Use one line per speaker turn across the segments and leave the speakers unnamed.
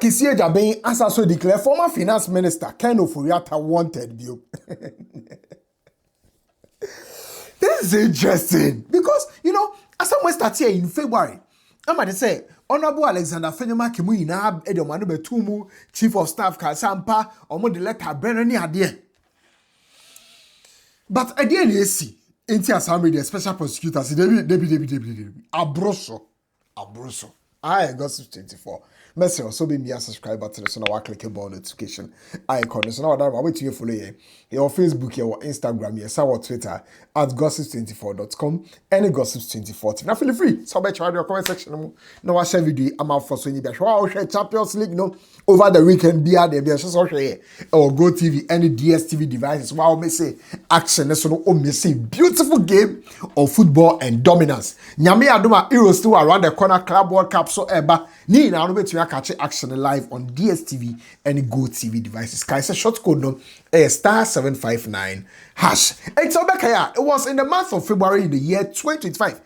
Kisié Jaben as also declared former finance minister Ken Ofori Atta wanted. This is interesting because, as someone started here in February, I'm going to say, Honorable Alexander Fenyama Kimu na Edomanu Betumu, Chief of Staff Kasampa, Omo the letter Brennan idea. But idea is see, Inti Assembly, the special prosecutors, Debbie, Abroso. I Gossip 24. Message also be me a subscriber to the so now click bell notification icon. So now that I'm waiting to follow you. Your Facebook, your Instagram, your Twitter at gossip24.com and gossip24. Now feel free. So try your comment section. No, I share video. I'm out for Swing Champions League. Over the weekend, be at the or Go TV, any DSTV devices. Wow, me say action. So no, me say beautiful game of football and dominance. Nyame Aduma Heroes still around the corner. Club World Cup so eba. Ni na no to catch action live on DSTV and Go TV devices. Kaisa short code no *759#. It's it was in the month of February in the year 2025.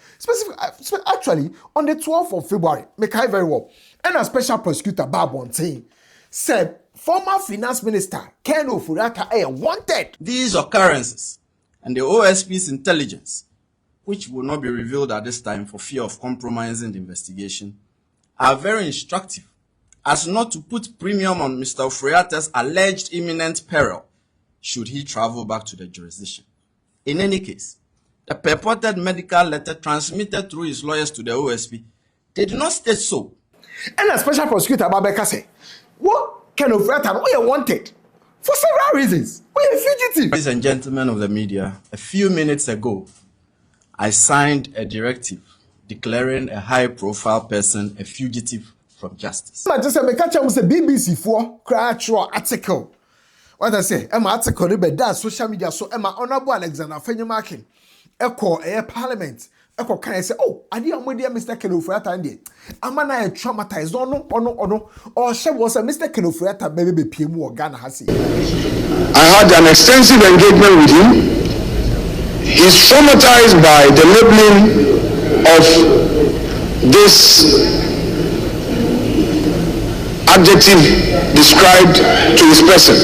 Actually on the 12th of February. Make I very well. And a special prosecutor Babonte said former finance minister Ken Ofori Atta wanted.
These occurrences and the OSP's intelligence, which will not be revealed at this time for fear of compromising the investigation, are very instructive as not to put premium on Mr. Ofori Atta's alleged imminent peril should he travel back to the jurisdiction. In any case, the purported medical letter transmitted through his lawyers to the OSP did not state so.
And a special prosecutor Babeka said, what Ken Ofori Atta we are wanted for several reasons. We are fugitive.
Ladies and gentlemen of the media, a few minutes ago, I signed a directive declaring a high-profile person a fugitive from justice.
I just said, me catch up with BBC for actual article. What I say, Emma article be that social media so Emma Honorable Alexander Fenyama Echo Parliament. Echo can I say, oh, I did Mr. Ken Ofori Atta and I'm not traumatized. No. Or she was a Mr. Ken Ofori Atta baby PM or Ghana has it.
I had an extensive engagement with him. He's traumatized by the labeling of this adjective described to his person,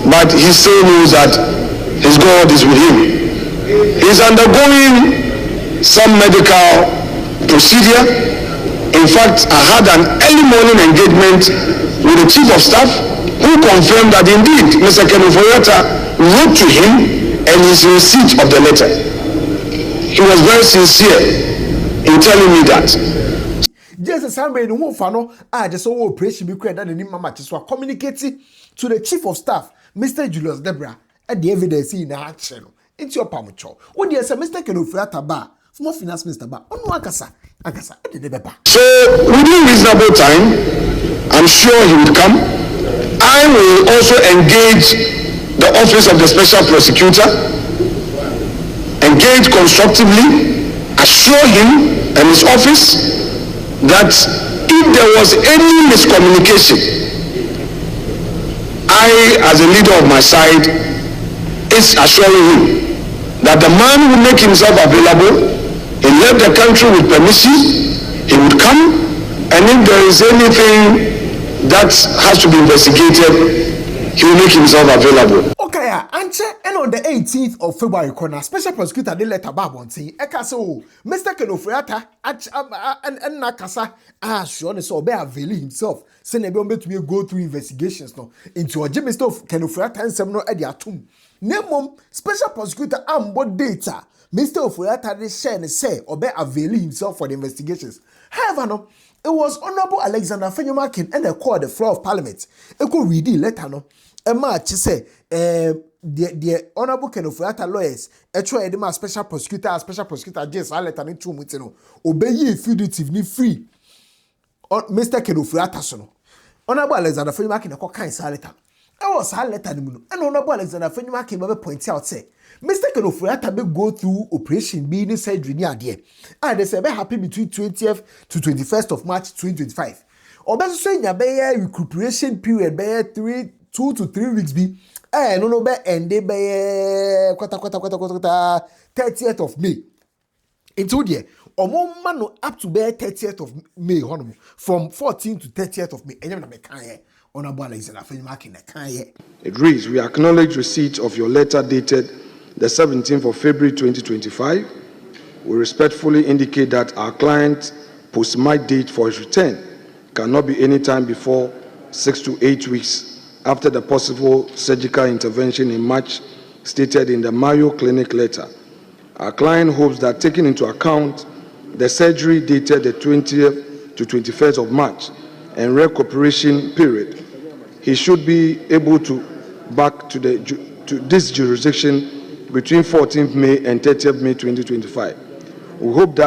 but he still knows that his God is with him. He's undergoing some medical procedure. In fact, I had an early morning engagement with the chief of staff who confirmed that indeed Mr. Ken Ofori Atta wrote to him and his receipt of the letter. He was very sincere in telling me that.
Jesus Sunday no one fano just so operation be created and mama so communicating to the chief of staff, Mr. Julius Debra, and the evidence in action. Into your pamucho. When there's a Mr. Ken Ofori Atta ba, former finance minister ba, on akasa,
so within reasonable time, I'm sure he would come. I will also engage the office of the special prosecutor, engage constructively, assure him and his office that if there was any miscommunication, I, as a leader of my side, is assuring him that the man will make himself available. He left the country with permission. He would come, and if there is anything that has to be investigated, he will make himself available.
Okay, and on the 18th of February, corner special prosecutor they let Babonte Ekaso, Mr. Ken Ofori Atta and Nakasa sure so be avail himself. Send a to be go through investigations no into a Mr. Ken Ofori Atta and some no at the atom. Name special prosecutor ambod data. Mr. Ofori Atta they share and say or be avail himself for the investigations. However, no. It was Honorable Alexander Fenyama and the court the floor of Parliament. I could read the letter no. A match say the Honorable Ken Ofori Atta lawyers try the special prosecutor just letter in 2 months no. Obey ye fugitive ni free. Mr. Ken Ofori Atta so no. Honorable Alexander Fenyama the court kind letter. I was a letter ni mu. And Honorable Alexander Fenyama be point out say Mr. Ken Ofori Atta be go through operation being surgery near there. And they say be happy between 20th to 21st of March 2025. Obeso say nya be recuperation period be 2 to 3 weeks be no be end be kwata 30th of May. Into there Omo mano up to be 30th of May, honorable, from 14th to 30th of May. And you're not honorable is a film marking a kanye.
It reads, we acknowledge receipt of your letter dated the 17th of February 2025. We respectfully indicate that our client's post-mark date for his return cannot be any time before 6 to 8 weeks after the possible surgical intervention in March stated in the Mayo Clinic letter. Our client hopes that taking into account the surgery dated the 20th to 21st of March and recuperation period, he should be able to back to this jurisdiction between 14th May and 30th May 2025. We hope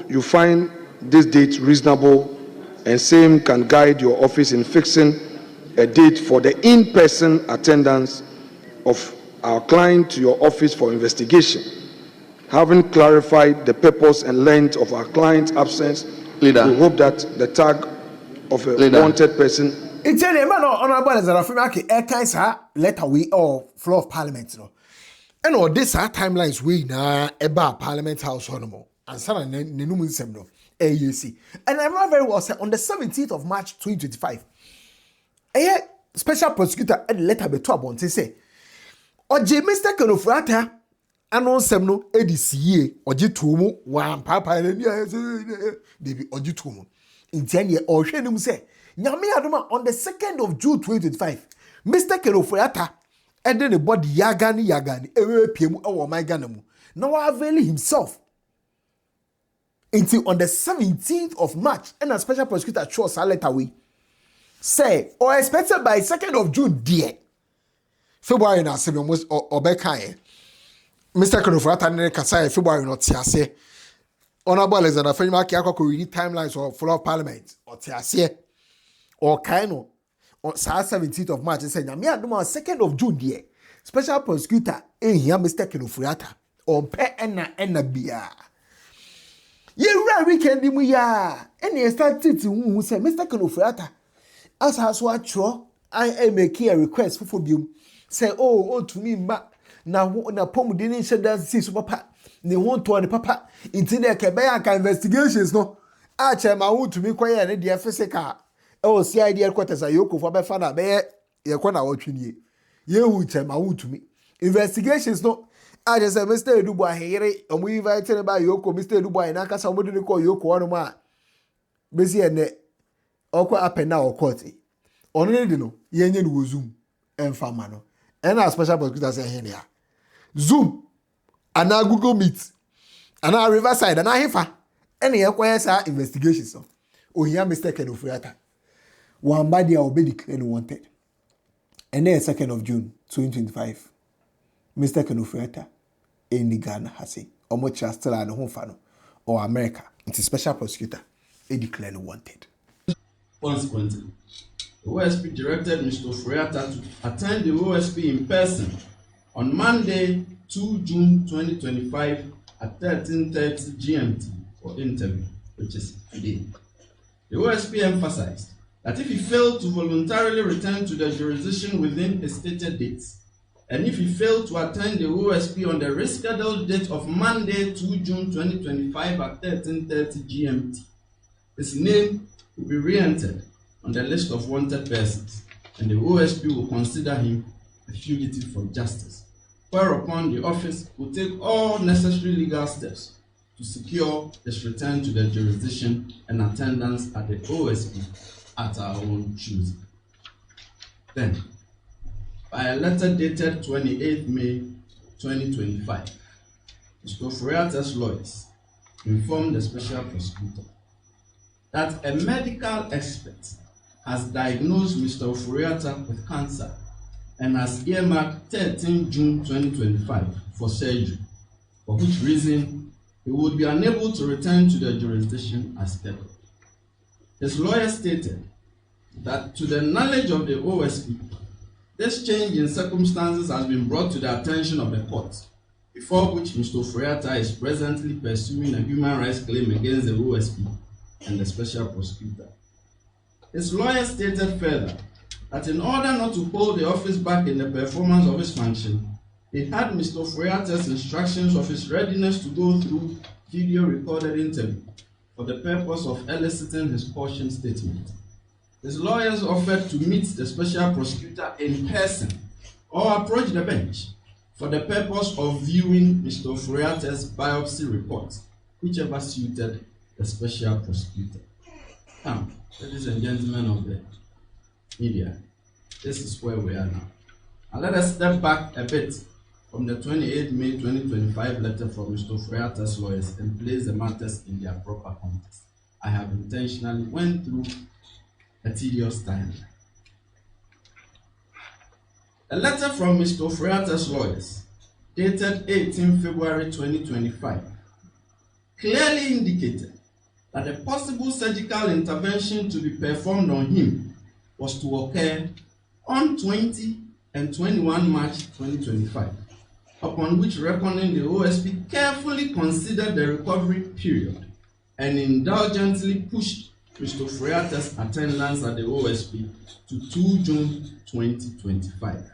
you find this date reasonable and same can guide your office in fixing a date for the in-person attendance of our client to your office for investigation. Having clarified the purpose and length of our client's absence,
Leader.
we hope that the tag of a
Leader.
wanted person.
It's a man honorable as a film air letter we or floor of parliament. No. And all this timelines we na about Parliament House honorable and son and Nenumun Semno AUC. And I remember very well said on the 17th of March 2025. A special prosecutor and letter be to about to say, Oje Mr. Ofori Atta anon semno edisiye oje tumu wan papa ni baby oje tumu. Intend ye or hwenum say nyame adoma on the 2nd of June 2025. Mr. Ofori Atta and then the body yagani ewe piemu ewo my ganamu. Now avail himself until on the 17th of March and a special prosecutor chose a letter we say or expected by 2nd of June dear February na se almost obekaye Mr. Ofori Atta ne kasa February not tiase honorable Alexander Fenimaki akoko read timelines of floor of parliament or tiase or kaino on 17th of March, say, "Nyame adoma 2nd of June, dear. Special prosecutor, here, Mr. Ofori Atta, on pe enna bia. Ye ra weekend mu ya. Any started to say, Mr. Ofori Atta, as has what tro, I make a request for you. Say, oh, to me, ma, na pom didn't shed that see papa. They want to papa. Until there can be investigations, no. I tell my own to me quiet and the FSK. Oh, see idea quarters are yoko for Befana Bear, Yakona watching ye would tell my own to me. Investigations no. I just said, Mr. Dubois here, and we invited about Yoko, Mr. Dubois, and I can somebody to call Yoko one of my busy and Oko up and now court. Only no, Yen will Zoom and Famano. And our special prosecutor say here. Zoom and now Google Meet and our Riverside and I have any acquires our investigations. Oh, here, Mr. Ofori Atta. One body will be declared wanted. And then 2nd of June 2025, Mr. Ofori Atta in the Ghana has a much still at home fan or America. It's a special prosecutor. He declared wanted.
Consequently, the OSP directed Mr. Ofori Atta to attend the OSP in person on Monday, 2 June 2025 at 13:30 GMT for interview, which is today. The OSP emphasized that if he failed to voluntarily return to the jurisdiction within his stated dates, and if he failed to attend the OSP on the rescheduled date of Monday, 2 June 2025 at 13:30 GMT, his name will be re-entered on the list of wanted persons, and the OSP will consider him a fugitive from justice, whereupon the office will take all necessary legal steps to secure his return to the jurisdiction and attendance at the OSP at our own choosing. Then, by a letter dated 28th May 2025, Mr. Ofori Atta's lawyers informed the special prosecutor that a medical expert has diagnosed Mr. Ofori Atta with cancer and has earmarked 13 June 2025 for surgery, for which reason he would be unable to return to the jurisdiction as scheduled. His lawyer stated that to the knowledge of the OSP, this change in circumstances has been brought to the attention of the court, before which Mr. Ofori Atta is presently pursuing a human rights claim against the OSP and the special prosecutor. His lawyer stated further that in order not to hold the office back in the performance of his function, he had Mr. Ofori Atta's instructions of his readiness to go through video recorded interview for the purpose of eliciting his caution statement. His lawyers offered to meet the special prosecutor in person or approach the bench for the purpose of viewing Mr. Ofori Atta's biopsy report, whichever suited the special prosecutor. Now, ladies and gentlemen of the media, this is where we are now. And let us step back a bit from the 28 May 2025 letter from Mr. Ofori Atta's lawyers and place the matters in their proper context. I have intentionally went through a tedious time. A letter from Mr. Ofori Atta's lawyers, dated 18 February 2025, clearly indicated that a possible surgical intervention to be performed on him was to occur on 20 and 21 March 2025, upon which reckoning the OSP carefully considered the recovery period and indulgently pushed Mr. Ofori Atta's attendance at the OSP to 2 June 2025.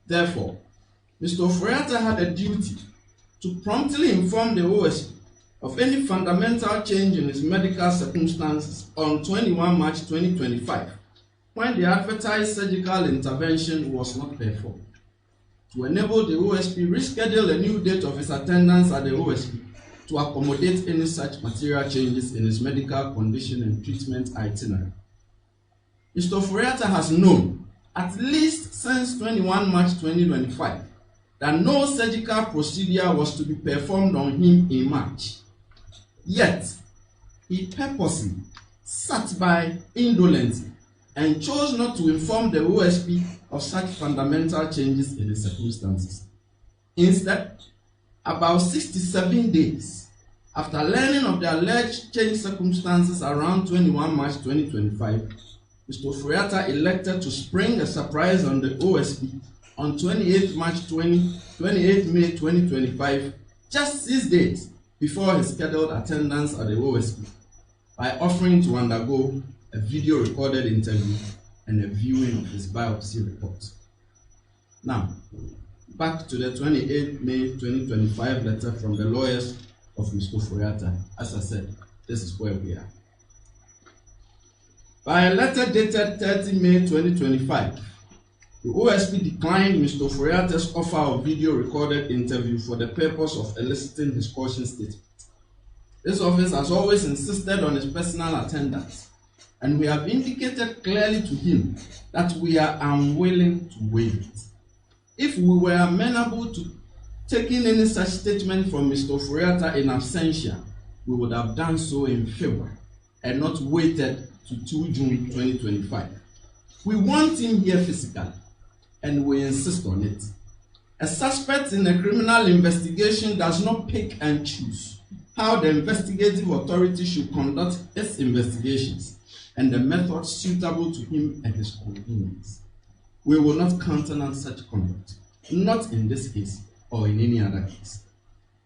Therefore, Mr. Ofori Atta had a duty to promptly inform the OSP of any fundamental change in his medical circumstances on 21 March 2025, when the advertised surgical intervention was not performed, to enable the OSP reschedule a new date of his attendance at the OSP to accommodate any such material changes in his medical condition and treatment itinerary. Mr. Ofori Atta has known, at least since 21 March 2025, that no surgical procedure was to be performed on him in March. Yet, he purposely sat by indolently and chose not to inform the OSP of such fundamental changes in his circumstances. Instead, about 67 days after learning of the alleged changed circumstances around 21 March 2025, Mr. Ofori Atta elected to spring a surprise on the OSP on 28 May 2025, just 6 days before his scheduled attendance at the OSP, by offering to undergo a video recorded interview and a viewing of his biopsy report. Now, back to the 28 May 2025 letter from the lawyers of Mr. Ofori Atta. As I said, this is where we are. By a letter dated 30 May 2025, the OSP declined Mr. Ofori Atta's offer of video recorded interview for the purpose of eliciting his caution statement. This office has always insisted on his personal attendance, and we have indicated clearly to him that we are unwilling to waive it. If we were amenable to taking any such statement from Mr. Ofori Atta in absentia, we would have done so in February and not waited to 2 June 2025. We want him here physically, and we insist on it. A suspect in a criminal investigation does not pick and choose how the investigative authority should conduct its investigations and the method suitable to him and his convenience. We will not countenance such conduct, not in this case or in any other case.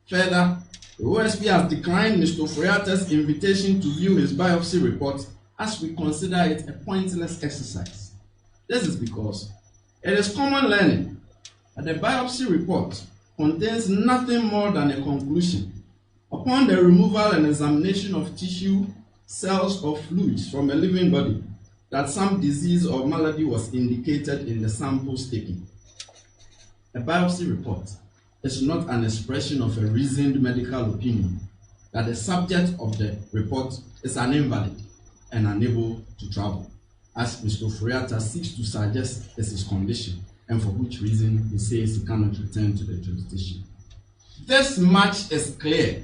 Further, the OSP has declined Mr. Ofori Atta's invitation to view his biopsy report, as we consider it a pointless exercise. This is because it is common learning that the biopsy report contains nothing more than a conclusion upon the removal and examination of tissue, cells, or fluids from a living body that some disease or malady was indicated in the samples taken. A biopsy report is not an expression of a reasoned medical opinion that the subject of the report is an invalid and unable to travel, as Mr. Ofori Atta seeks to suggest is his condition, and for which reason he says he cannot return to the jurisdiction. This much is clear.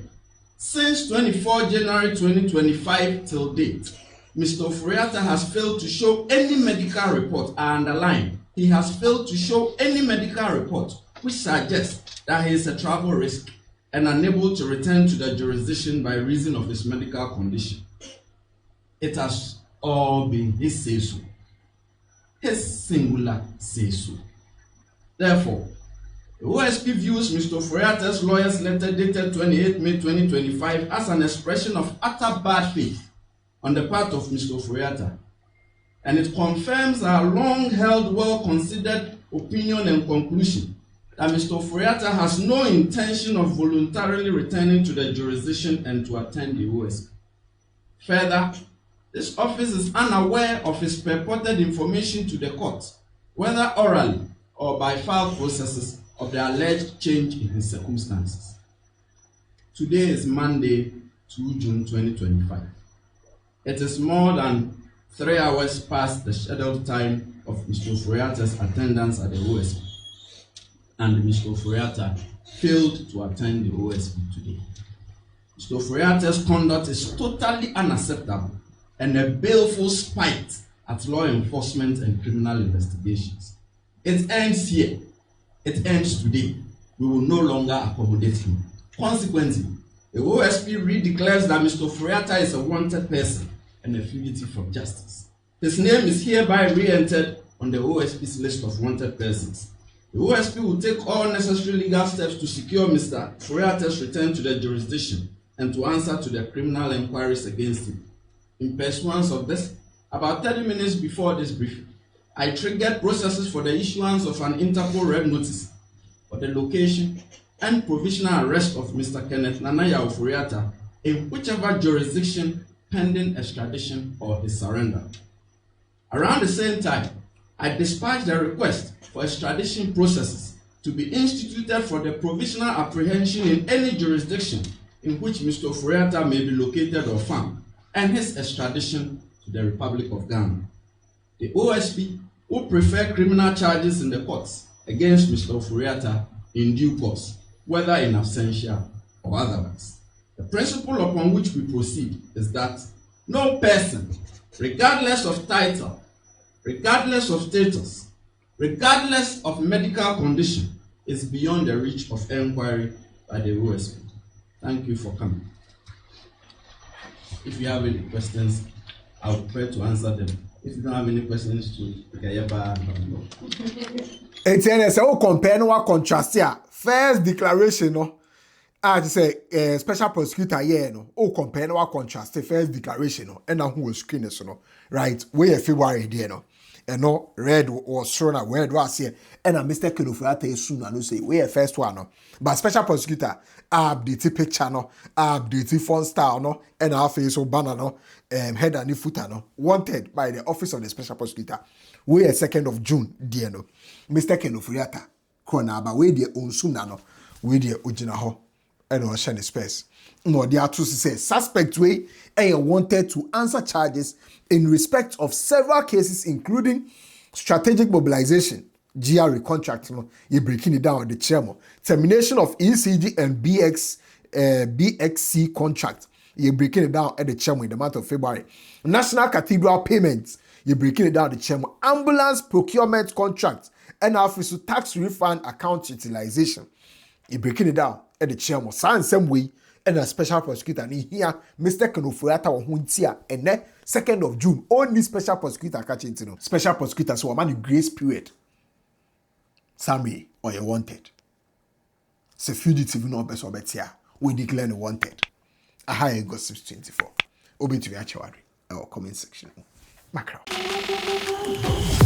Since 24 January 2025 till date, Mr. Ofori Atta has failed to show any medical report, I underline, he has failed to show any medical report which suggests that he is a travel risk and unable to return to the jurisdiction by reason of his medical condition. It has all been his say-so, his singular say-so. Therefore, the OSP views Mr. Ofori Atta's lawyer's letter dated 28 May 2025 as an expression of utter bad faith on the part of Mr. Ofori Atta, and it confirms our long-held, well-considered opinion and conclusion that Mr. Ofori Atta has no intention of voluntarily returning to the jurisdiction and to attend the OSP. Further, this office is unaware of his purported information to the court, whether orally or by file processes, of the alleged change in his circumstances. Today is Monday, 2 June 2025. It is more than 3 hours past the scheduled time of Mr. Ofori Atta's attendance at the OSP, and Mr. Ofori Atta failed to attend the OSP today. Mr. Ofori Atta's conduct is totally unacceptable and a baleful spite at law enforcement and criminal investigations. It ends here. It ends today. We will no longer accommodate him. Consequently, the OSP re-declares that Mr. Ofori Atta is a wanted person and a fugitive from justice. His name is hereby re-entered on the OSP's list of wanted persons. The OSP will take all necessary legal steps to secure Mr. Ofori Atta's return to the jurisdiction and to answer to the criminal inquiries against him. In pursuance of this, about 30 minutes before this briefing, I triggered processes for the issuance of an Interpol red notice for the location and provisional arrest of Mr. Kenneth Nanaya Ofori Atta in whichever jurisdiction pending extradition or his surrender. Around the same time, I dispatched a request for extradition processes to be instituted for the provisional apprehension in any jurisdiction in which Mr. Ofori Atta may be located or found, and his extradition to the Republic of Ghana. The OSP will prefer criminal charges in the courts against Mr. Ofori Atta in due course, whether in absentia or otherwise. The principle upon which we proceed is that no person, regardless of title, regardless of status, regardless of medical condition, is beyond the reach of inquiry by the OSP. Thank you for coming. If you have any questions, I'll prepare to answer them. If you don't have any questions,
it's an compare no contrast here. First declaration, no. I say special prosecutor here, no. Compare no contrast. First declaration, no. And now who was screen so no. Right? We February there, no. And no red was thrown out. Where was here? And a Mr. Ofori Atta soon. I know say we first one, no. But special prosecutor update picture, no. Update font style, no. And our face or banner, no. Head and footer, no. Wanted by the office of the special prosecutor. We 2nd of June, dear no. Mr. Ofori Atta. Kona ba we dear unsuna no. We dear ujina ho. And on shiny space. No, there are two say suspect way and wanted to answer charges in respect of several cases, including strategic mobilization, GRE contract, no, you breaking it down the chairman, termination of ECG and BXC contract, you breaking it down at the chairman in the month of February, national cathedral payments, you breaking it down the chairman, ambulance procurement contract, and office tax refund account utilization, you breaking it down at the chairman, same way. And a special prosecutor in here, Mr. Ofori Atta Huntia, and then 2nd of June, only special prosecutor catching to know. Special prosecutor, so a man in grace period. Summary or you wanted. It's a fugitive no best or better. We declare the wanted. A higher gossips 24. Obi to be actually our comment section. Magraheb.